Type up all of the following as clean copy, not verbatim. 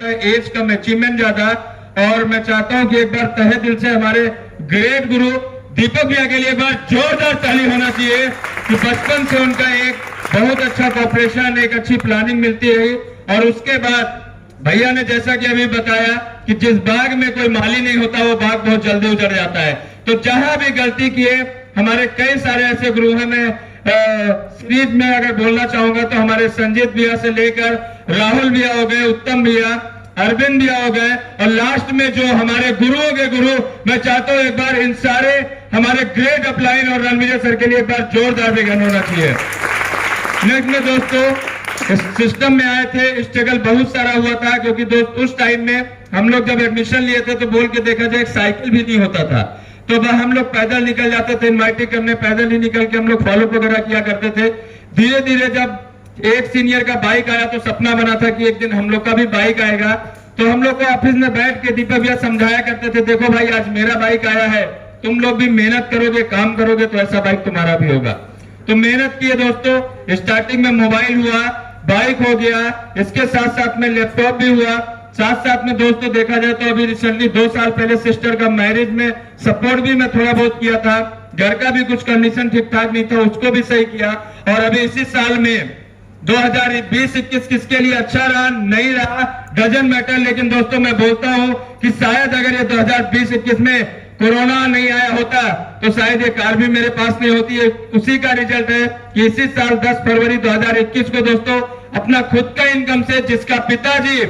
As कम, achievement ज्यादा। और मैं चाहता हूं कि एक बार तहे दिल से हमारे ग्रेट गुरु दीपक भैया के लिए एक बार जोरदार ताली होना चाहिए कि बचपन से उनका एक बहुत अच्छा कॉपरेशन, एक अच्छी प्लानिंग मिलती रही। और उसके बाद भैया ने जैसा कि अभी बताया कि जिस बाग में कोई माली नहीं होता वो बाग बहुत जल्दी उजड़ जाता है। तो जहां भी गलती किए, हमारे कई सारे ऐसे गुरु हैं। मैं सीरीज में अगर बोलना चाहूंगा तो हमारे संजीत भैया से लेकर राहुल भैया हो गए, उत्तम भैया, अरविंद भैया हो गए, और लास्ट में जो हमारे गुरुओं के गुरु, मैं चाहता हूं एक बार इन सारे हमारे ग्रेट अपलाइन और रणविजय सर के लिए एक बार जोरदार विघन होना चाहिए। नेक्स्ट में दोस्तों इस सिस्टम में आए थे, स्ट्रगल बहुत सारा हुआ था, क्योंकि दोस्त उस टाइम में हम लोग जब एडमिशन लिए थे तो बोल के देखा जाए एक साइकिल भी नहीं होता था। तो हम लोग पैदल निकल जाते थे, इनवाइटिंग करने पैदल ही निकल के हम लोग फॉलो वगैरह किया करते थे। धीरे धीरे जब एक सीनियर का बाइक आया तो सपना बना था कि एक दिन हम लोग का भी बाइक आएगा। तो हम लोग को ऑफिस में बैठ के दीपक भैया समझाया करते थे, देखो भाई आज मेरा बाइक आया है, तुम लोग भी मेहनत करोगे, काम करोगे तो ऐसा बाइक तुम्हारा भी होगा। तो मेहनत किए दोस्तों, स्टार्टिंग में मोबाइल हुआ, बाइक हो गया, इसके साथ साथ में लैपटॉप भी हुआ। साथ साथ में दोस्तों देखा जाए तो अभी रिसेंटली 2 साल पहले सिस्टर का मैरिज में सपोर्ट भी मैं थोड़ा बहुत किया था। घर का भी कुछ कंडीशन ठीक ठाक नहीं था, उसको भी सही किया। और अभी इसी साल में 2020-21 किसके लिए अच्छा रहा नहीं रहा डजंट मैटर, लेकिन दोस्तों मैं बोलता हूं कि शायद अगर ये 2020-21 में कोरोना नहीं आया होता तो शायद ये कार भी मेरे पास नहीं होती है। उसी का रिजल्ट है कि इसी साल 10 फरवरी 2021 को दोस्तों अपना खुद का इनकम से, जिसका पिताजी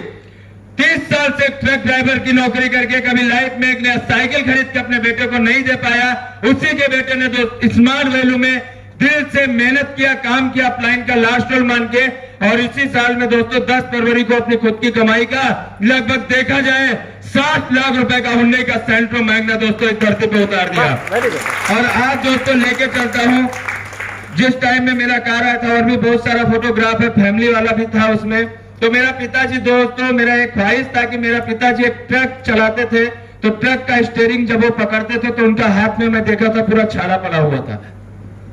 30 साल से ट्रक ड्राइवर की नौकरी करके कभी लाइफ में एक नया साइकिल खरीद के अपने बेटे को नहीं दे पाया, उसी के बेटे ने दोस्त स्मार्ट वैल्यू में दिल से मेहनत किया, काम किया, अपलाइन का लास्ट रोल मान के, और इसी साल में दोस्तों 10 फरवरी को अपनी खुद की कमाई का लगभग देखा जाए 60 लाख रुपए का हुंडई का सेंट्रो मैग्ना दोस्तों इस धरती पे उतार दिया। और आज दोस्तों लेके चलता हूं, जिस टाइम में मेरा कार आया था और भी बहुत सारा फोटोग्राफ है, फैमिली वाला भी था उसमें। तो मेरा पिताजी दोस्तों, मेरा एक ख्वाहिश था कि मेरा पिताजी एक ट्रक चलाते थे, तो ट्रक का स्टीयरिंग जब वो पकड़ते थे तो उनका हाथ में मैं देखा था पूरा छाला पड़ा हुआ था।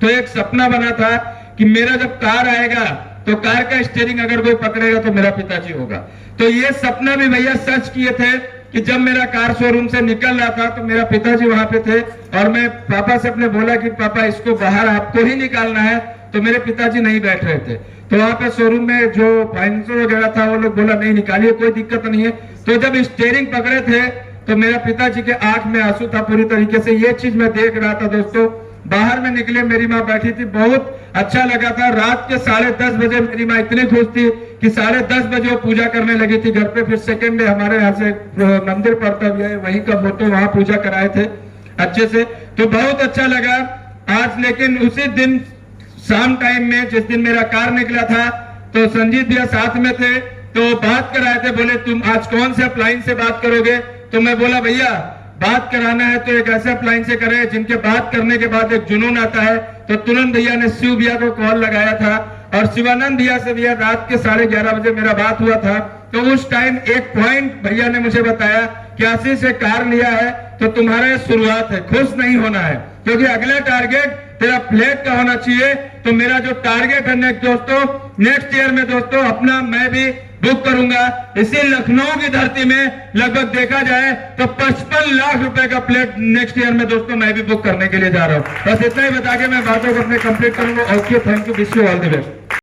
तो एक सपना बना था कि मेरा जब कार आएगा तो कार का स्टीयरिंग अगर कोई पकड़ेगा तो मेरा पिताजी होगा। तो ये सपना भी भैया सच किए थे कि जब मेरा कार शोरूम से निकल रहा था तो मेरा पिताजी वहां पे थे, और मैं पापा से अपने बोला कि पापा इसको बाहर आपको ही निकालना है। तो मेरे पिताजी नहीं बैठ रहे थे, तो वहां पे शोरूम में जो फाइनेंसर वगैरह था वो लोग बोला नहीं निकालिए, कोई दिक्कत नहीं है। तो जब स्टीयरिंग पकड़े थे तो मेरा पिताजी के आंख में आंसू था पूरी तरीके से। ये चीज मैं देख रहा था दोस्तों। बाहर में निकले, मेरी माँ बैठी थी, बहुत अच्छा लगा था। रात के 10:30 बजे मेरी माँ इतनी खुश थी कि 10:30 बजे वो पूजा करने लगी थी घर पे। फिर सेकंड डे हमारे यहाँ से मंदिर पड़ता भी है, वहीं का फोटो, वहां पूजा कराए थे अच्छे से, तो बहुत अच्छा लगा आज। लेकिन उसी दिन शाम टाइम में जिस दिन मेरा कार निकला था तो संजीत भैया साथ में थे, तो बात कराए थे, बोले तुम आज कौन से अपलाइन से बात करोगे। तो मैं बोला भैया बात कराना है तो एक ऐसे अपलाइन से करें जिनके बात करने के बाद एक जुनून आता है। तो तुरंत भैया ने शिव भैया को कॉल लगाया था, और शिवानंद भैया से भैया रात के 11:30 बजे मेरा बात हुआ था। तो उस टाइम एक पॉइंट भैया ने मुझे बताया कि आशीष से कार लिया है तो तुम्हारा शुरुआत है, खुश नहीं होना है, क्योंकि अगला टारगेट तेरा फ्लैट का होना चाहिए। तो मेरा जो टारगेट है नेक्स्ट ईयर में दोस्तों अपना मैं भी बुक करूंगा। इसी लखनऊ की धरती में लगभग देखा जाए तो 55 लाख रुपए का फ्लैट नेक्स्ट ईयर में दोस्तों मैं भी बुक करने के लिए जा रहा हूं। बस इतना ही बता के मैं बातों को अपने कंप्लीट करूंगा। Okay, thank you, wish you all the best.